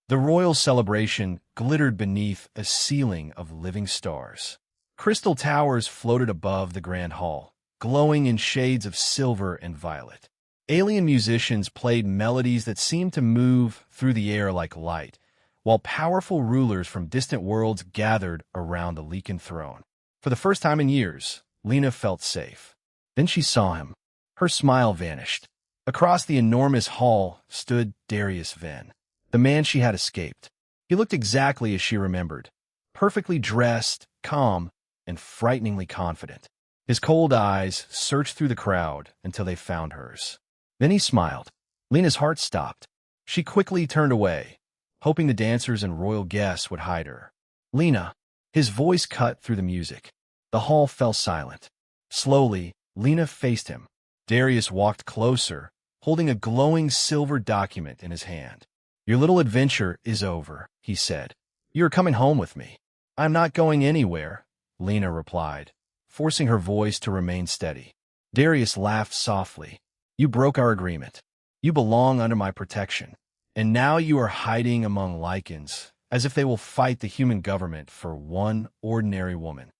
The royal celebration glittered beneath a ceiling of living stars. Crystal towers floated above the grand hall, glowing in shades of silver and violet. Alien musicians played melodies that seemed to move through the air like light, while powerful rulers from distant worlds gathered around the Lycan throne. For the first time in years, Lena felt safe. Then she saw him. Her smile vanished. Across the enormous hall stood Darius Venn, the man she had escaped. He looked exactly as she remembered, perfectly dressed, calm, and frighteningly confident. His cold eyes searched through the crowd until they found hers. Then he smiled. Lena's heart stopped. She quickly turned away, hoping the dancers and royal guests would hide her. Lena. His voice cut through the music. The hall fell silent. Slowly, Lena faced him. Darius walked closer, holding a glowing silver document in his hand. "Your little adventure is over," he said. "You are coming home with me." "I'm not going anywhere," Lena replied, forcing her voice to remain steady. Darius laughed softly. "You broke our agreement. You belong under my protection. And now you are hiding among Lycans, as if they will fight the human government for one ordinary woman."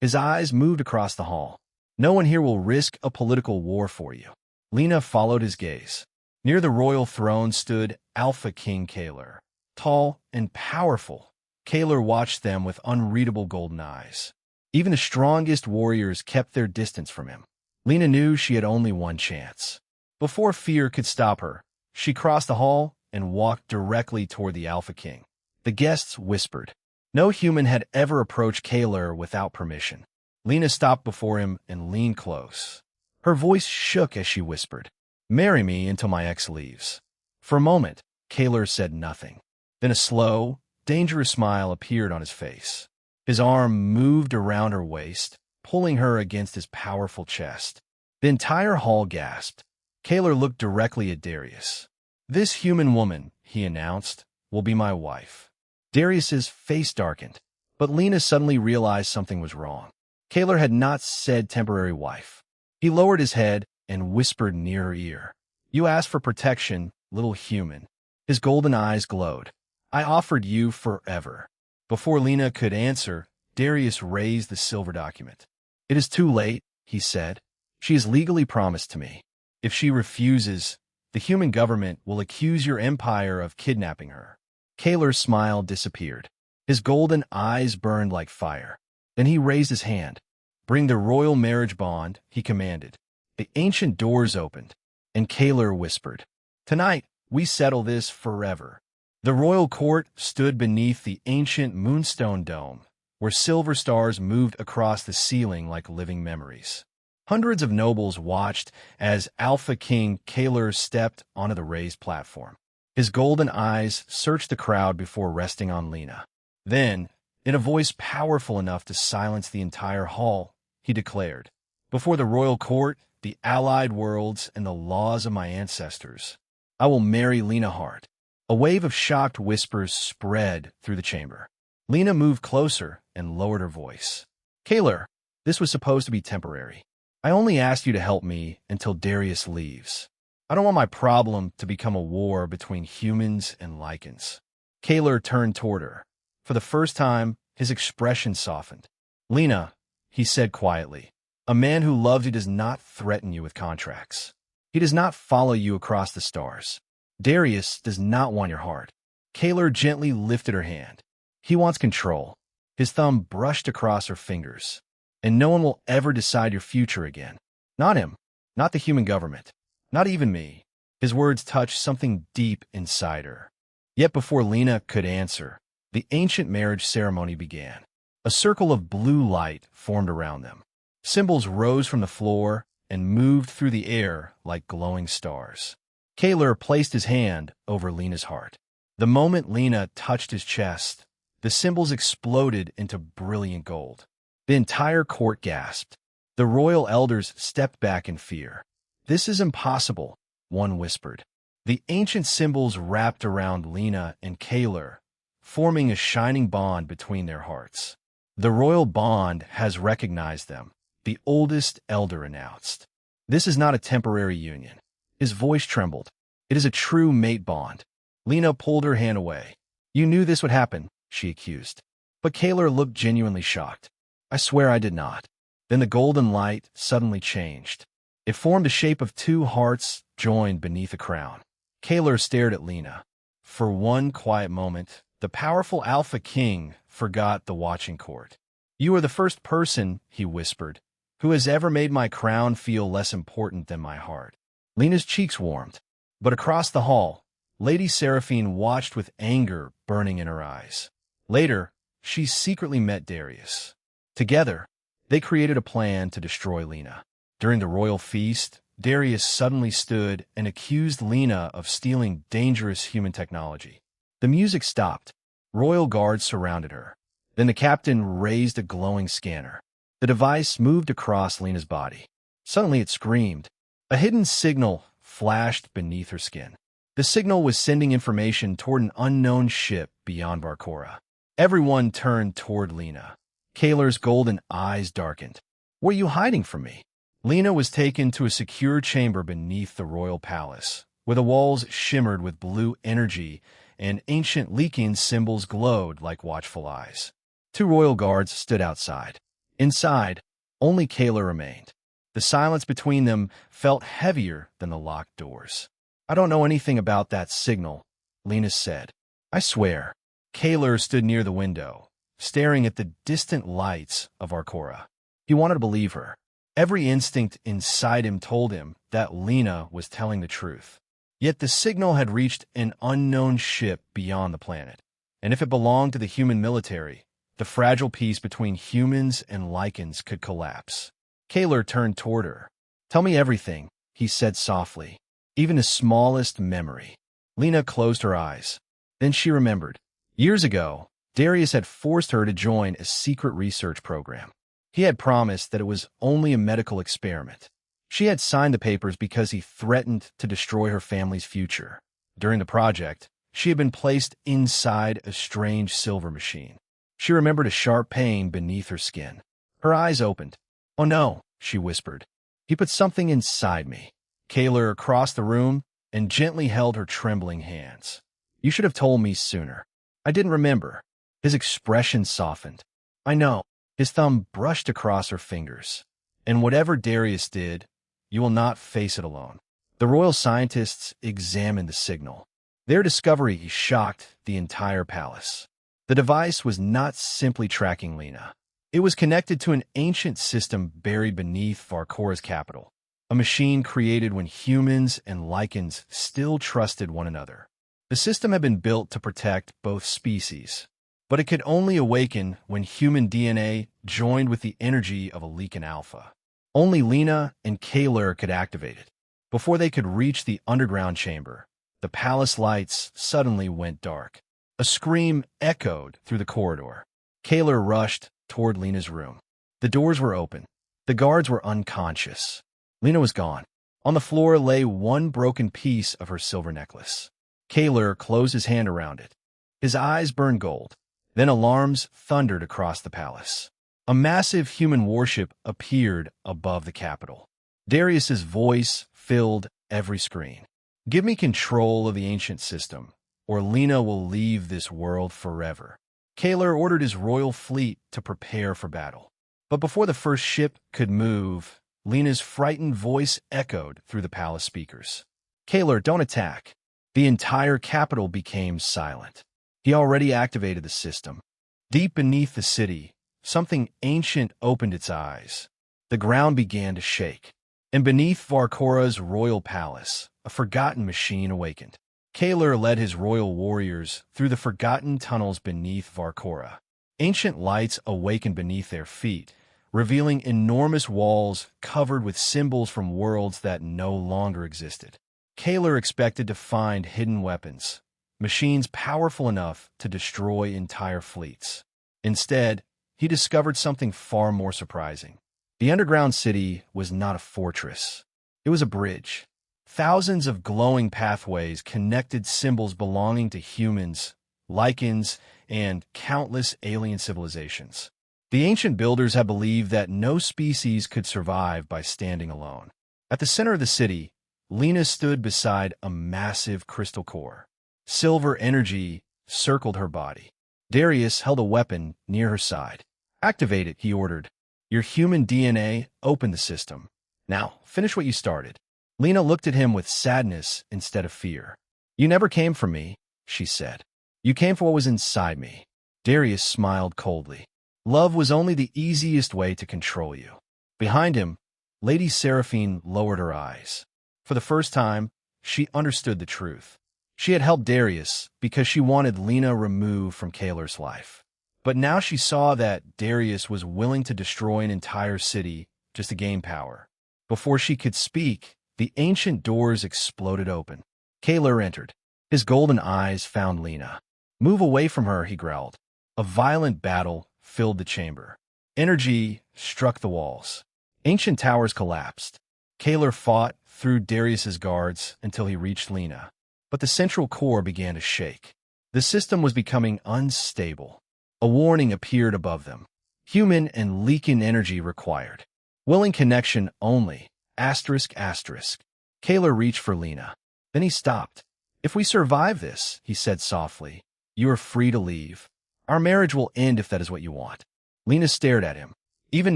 His eyes moved across the hall. "No one here will risk a political war for you." Lena followed his gaze. Near the royal throne stood Alpha King Kaelor. Tall and powerful, Kaelor watched them with unreadable golden eyes. Even the strongest warriors kept their distance from him. Lena knew she had only one chance. Before fear could stop her, she crossed the hall and walked directly toward the Alpha King. The guests whispered. No human had ever approached Kaelor without permission. Lena stopped before him and leaned close. Her voice shook as she whispered, "Marry me until my ex leaves." For a moment, Kaelor said nothing. Then a slow, dangerous smile appeared on his face. His arm moved around her waist, pulling her against his powerful chest. The entire hall gasped. Kaelor looked directly at Darius. "This human woman," he announced, "will be my wife." Darius's face darkened, but Lena suddenly realized something was wrong. Kaelor had not said temporary wife. He lowered his head and whispered near her ear. "You asked for protection, little human." His golden eyes glowed. "I offered you forever." Before Lena could answer, Darius raised the silver document. "It is too late," he said. "She is legally promised to me. If she refuses, the human government will accuse your empire of kidnapping her." Kaelor's smile disappeared. His golden eyes burned like fire. Then he raised his hand. "Bring the royal marriage bond," he commanded. The ancient doors opened, and Kaelor whispered, "Tonight, we settle this forever." The royal court stood beneath the ancient moonstone dome, where silver stars moved across the ceiling like living memories. Hundreds of nobles watched as Alpha King Kaelor stepped onto the raised platform. His golden eyes searched the crowd before resting on Lena. Then, in a voice powerful enough to silence the entire hall, he declared, "Before the royal court, the allied worlds, and the laws of my ancestors, I will marry Lena Hart." A wave of shocked whispers spread through the chamber. Lena moved closer and lowered her voice. "Kaelor, this was supposed to be temporary. I only asked you to help me until Darius leaves. I don't want my problem to become a war between humans and Lycans." Kaelor turned toward her. For the first time, his expression softened. "Lena," he said quietly, "a man who loves you does not threaten you with contracts. He does not follow you across the stars. Darius does not want your heart." Kaelor gently lifted her hand. "He wants control." His thumb brushed across her fingers. "And no one will ever decide your future again. Not him, not the human government, not even me." His words touched something deep inside her. Yet before Lena could answer, the ancient marriage ceremony began. A circle of blue light formed around them. Symbols rose from the floor and moved through the air like glowing stars. Kaelor placed his hand over Lena's heart. The moment Lena touched his chest, the symbols exploded into brilliant gold. The entire court gasped. The royal elders stepped back in fear. "This is impossible," one whispered. The ancient symbols wrapped around Lena and Kaelor, forming a shining bond between their hearts. "The royal bond has recognized them," the oldest elder announced. "This is not a temporary union." His voice trembled. "It is a true mate bond." Lena pulled her hand away. You knew this would happen, she accused. But Kaelor looked genuinely shocked. I swear I did not. Then the golden light suddenly changed. It formed the shape of two hearts joined beneath a crown. Kaelor stared at Lena. For one quiet moment, the powerful Alpha King forgot the watching court. You are the first person, he whispered, who has ever made my crown feel less important than my heart. Lena's cheeks warmed. But across the hall, Lady Seraphine watched with anger burning in her eyes. Later, she secretly met Darius. Together, they created a plan to destroy Lena. During the royal feast, Darius suddenly stood and accused Lena of stealing dangerous human technology. The music stopped. Royal guards surrounded her. Then the captain raised a glowing scanner. The device moved across Lena's body. Suddenly it screamed. A hidden signal flashed beneath her skin. The signal was sending information toward an unknown ship beyond Varkora. Everyone turned toward Lena. Kaelor's golden eyes darkened. Were you hiding from me? Lena was taken to a secure chamber beneath the royal palace, where the walls shimmered with blue energy and ancient Lycan symbols glowed like watchful eyes. Two royal guards stood outside. Inside, only Kaelor remained. The silence between them felt heavier than the locked doors. I don't know anything about that signal, Lena said. I swear. Kaelor stood near the window, staring at the distant lights of Varkora. He wanted to believe her. Every instinct inside him told him that Lena was telling the truth. Yet the signal had reached an unknown ship beyond the planet. And if it belonged to the human military, the fragile peace between humans and Lycans could collapse. Kaelor turned toward her. Tell me everything, he said softly, even the smallest memory. Lena closed her eyes. Then she remembered. Years ago, Darius had forced her to join a secret research program. He had promised that it was only a medical experiment. She had signed the papers because he threatened to destroy her family's future. During the project, she had been placed inside a strange silver machine. She remembered a sharp pain beneath her skin. Her eyes opened. Oh no, she whispered. He put something inside me. Kaelor crossed the room and gently held her trembling hands. You should have told me sooner. I didn't remember. His expression softened. I know. His thumb brushed across her fingers. And whatever Darius did, you will not face it alone. The royal scientists examined the signal. Their discovery shocked the entire palace. The device was not simply tracking Lena. It was connected to an ancient system buried beneath Varkora's capital, a machine created when humans and Lycans still trusted one another. The system had been built to protect both species, but it could only awaken when human DNA joined with the energy of a Lycan alpha. Only Lena and Kaelor could activate it. Before they could reach the underground chamber, the palace lights suddenly went dark. A scream echoed through the corridor. Kaelor rushed toward Lena's room. The doors were open. The guards were unconscious. Lena was gone. On the floor lay one broken piece of her silver necklace. Kaelor closed his hand around it. His eyes burned gold. Then alarms thundered across the palace. A massive human warship appeared above the capital. Darius's voice filled every screen. Give me control of the ancient system, or Lena will leave this world forever. Kaelor ordered his royal fleet to prepare for battle. But before the first ship could move, Lena's frightened voice echoed through the palace speakers. Kaelor, don't attack. The entire capital became silent. He already activated the system. Deep beneath the city, something ancient opened its eyes. The ground began to shake. And beneath Varkora's royal palace, a forgotten machine awakened. Kaelor led his royal warriors through the forgotten tunnels beneath Varkora. Ancient lights awakened beneath their feet, revealing enormous walls covered with symbols from worlds that no longer existed. Kaelor expected to find hidden weapons, machines powerful enough to destroy entire fleets. Instead, he discovered something far more surprising. The underground city was not a fortress. It was a bridge. Thousands of glowing pathways connected symbols belonging to humans, Lycans, and countless alien civilizations. The ancient builders had believed that no species could survive by standing alone. At the center of the city, Lena stood beside a massive crystal core. Silver energy circled her body. Darius held a weapon near her side. "Activate it," he ordered. "Your human DNA opened the system. Now, finish what you started." Lena looked at him with sadness instead of fear. "You never came for me," she said. "You came for what was inside me." Darius smiled coldly. "Love was only the easiest way to control you." Behind him, Lady Seraphine lowered her eyes. For the first time, she understood the truth. She had helped Darius because she wanted Lena removed from Kaelor's life. But now she saw that Darius was willing to destroy an entire city just to gain power. Before she could speak, the ancient doors exploded open. Kaelor entered. His golden eyes found Lena. "Move away from her," he growled. A violent battle filled the chamber. Energy struck the walls. Ancient towers collapsed. Kaelor fought through Darius's guards until he reached Lena. But the central core began to shake. The system was becoming unstable. A warning appeared above them. "Human and Lycan energy required. Willing connection only. Asterisk, asterisk." Kaelor reached for Lena. Then he stopped. "If we survive this," he said softly, "you are free to leave. Our marriage will end if that is what you want." Lena stared at him. Even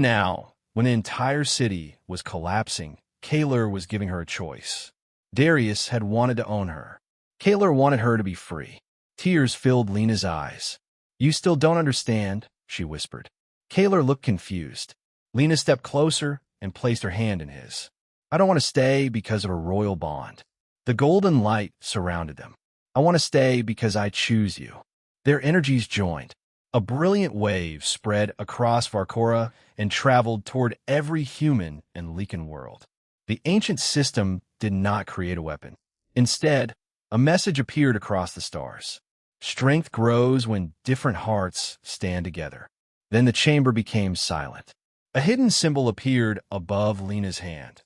now, when the entire city was collapsing, Kaelor was giving her a choice. Darius had wanted to own her. Kaelor wanted her to be free. Tears filled Lena's eyes. "You still don't understand," she whispered. Kaelor looked confused. Lena stepped closer and placed her hand in his. "I don't want to stay because of a royal bond." The golden light surrounded them. "I want to stay because I choose you." Their energies joined. A brilliant wave spread across Varkora and traveled toward every human and Lycan world. The ancient system did not create a weapon. Instead, a message appeared across the stars. Strength grows when different hearts stand together. Then the chamber became silent. A hidden symbol appeared above Lena's hand,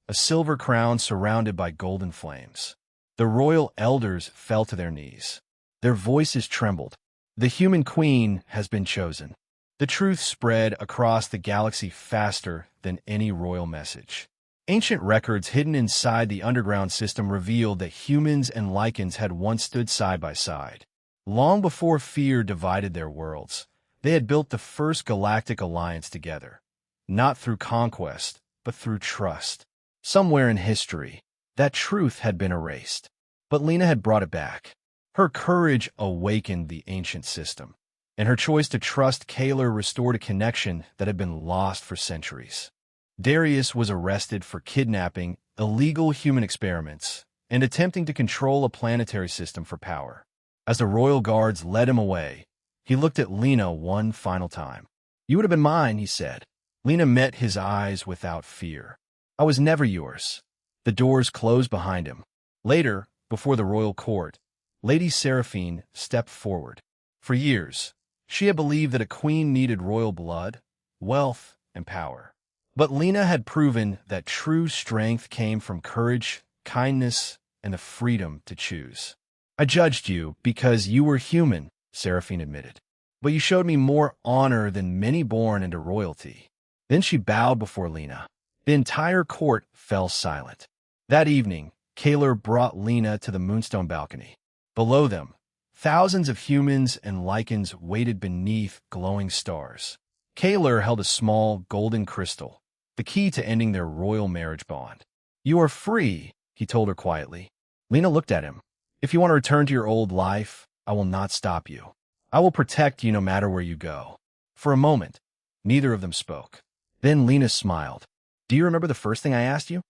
a silver crown surrounded by golden flames. The royal elders fell to their knees. Their voices trembled. "The human queen has been chosen." The truth spread across the galaxy faster than any royal message. Ancient records hidden inside the underground system revealed that humans and Lycans had once stood side by side. Long before fear divided their worlds, they had built the first galactic alliance together, not through conquest, but through trust. Somewhere in history, that truth had been erased, but Lena had brought it back. Her courage awakened the ancient system, and her choice to trust Kaelor restored a connection that had been lost for centuries. Darius was arrested for kidnapping, illegal human experiments, and attempting to control a planetary system for power. As the royal guards led him away, he looked at Lena one final time. "You would have been mine," he said. Lena met his eyes without fear. "I was never yours." The doors closed behind him. Later, before the royal court, Lady Seraphine stepped forward. For years, she had believed that a queen needed royal blood, wealth, and power. But Lena had proven that true strength came from courage, kindness, and the freedom to choose. "I judged you because you were human," Seraphine admitted. "But you showed me more honor than many born into royalty." Then she bowed before Lena. The entire court fell silent. That evening, Kaelor brought Lena to the Moonstone balcony. Below them, thousands of humans and Lycans waited beneath glowing stars. Kaelor held a small golden crystal, the key to ending their royal marriage bond. "You are free," he told her quietly. Lena looked at him. "If you want to return to your old life, I will not stop you. I will protect you no matter where you go." For a moment, neither of them spoke. Then Lena smiled. "Do you remember the first thing I asked you?"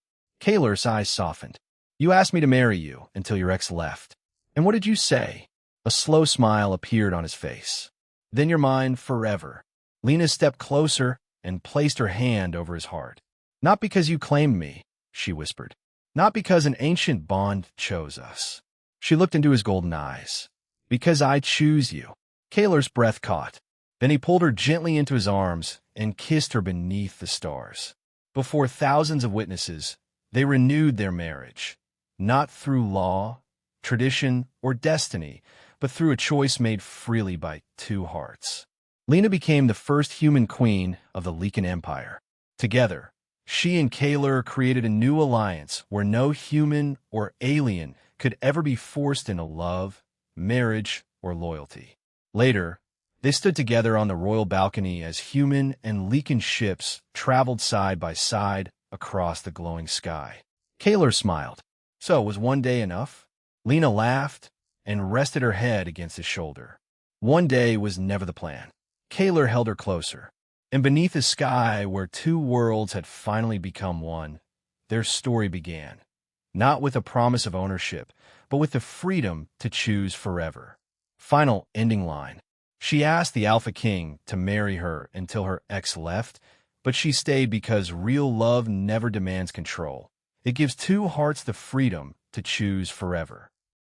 Kaelor's eyes softened. "You asked me to marry you until your ex left. And what did you say?" A slow smile appeared on his face. "Then you're mine forever." Lena stepped closer and placed her hand over his heart. "Not because you claimed me," she whispered. "Not because an ancient bond chose us." She looked into his golden eyes. "Because I choose you." Kaelor's breath caught. Then he pulled her gently into his arms and kissed her beneath the stars. Before thousands of witnesses, they renewed their marriage, not through law, tradition, or destiny, but through a choice made freely by two hearts. Lena became the first human queen of the Lycan Empire. Together, she and Kaelor created a new alliance where no human or alien could ever be forced into love, marriage, or loyalty. Later, they stood together on the royal balcony as human and Lycan ships traveled side by side across the glowing sky. Kaelor smiled. So, was one day enough? Lena laughed and rested her head against his shoulder. One day was never the plan. Kaelor held her closer, and beneath the sky where two worlds had finally become one, their story began. Not with a promise of ownership, but with the freedom to choose forever. Final ending line. She asked the Alpha King to marry her until her ex left, but she stayed because real love never demands control. It gives two hearts the freedom to choose forever.